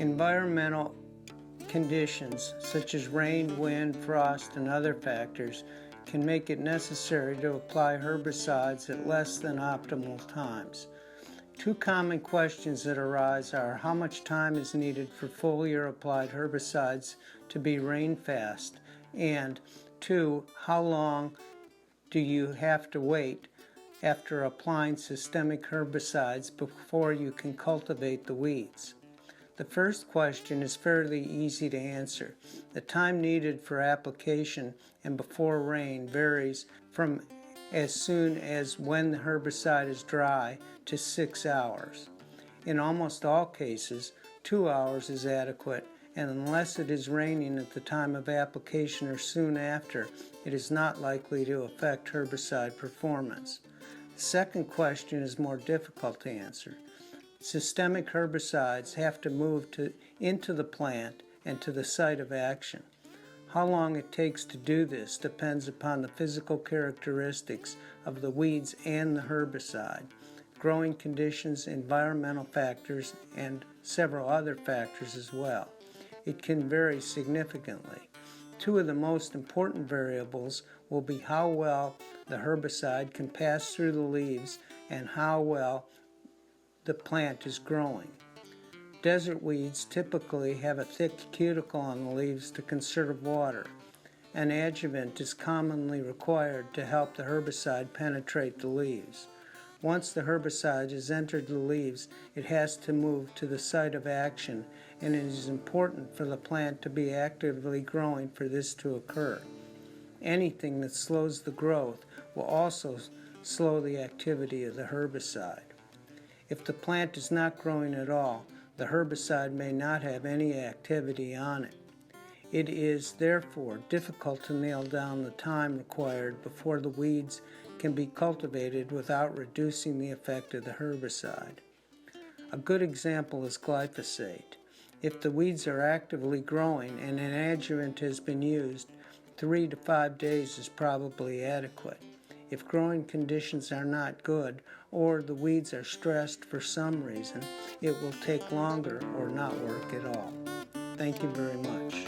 Environmental conditions such as rain, wind, frost, and other factors can make it necessary to apply herbicides at less than optimal times. Two common questions that arise are how much time is needed for foliar applied herbicides to be rain fast, and two, how long do you have to wait after applying systemic herbicides before you can cultivate the weeds? The first question is fairly easy to answer. The time needed for application and before rain varies from as soon as when the herbicide is dry to 6 hours. In almost all cases, 2 hours is adequate, and unless it is raining at the time of application or soon after, it is not likely to affect herbicide performance. The second question is more difficult to answer. Systemic herbicides have to move into the plant and to the site of action. How long it takes to do this depends upon the physical characteristics of the weeds and the herbicide, growing conditions, environmental factors, and several other factors as well. It can vary significantly. Two of the most important variables will be how well the herbicide can pass through the leaves and how well the plant is growing. Desert weeds typically have a thick cuticle on the leaves to conserve water. An adjuvant is commonly required to help the herbicide penetrate the leaves. Once the herbicide has entered the leaves, it has to move to the site of action, and it is important for the plant to be actively growing for this to occur. Anything that slows the growth will also slow the activity of the herbicide. If the plant is not growing at all, the herbicide may not have any activity on it. It is therefore difficult to nail down the time required before the weeds can be cultivated without reducing the effect of the herbicide. A good example is glyphosate. If the weeds are actively growing and an adjuvant has been used, 3 to 5 days is probably adequate. If growing conditions are not good or the weeds are stressed for some reason, it will take longer or not work at all. Thank you very much.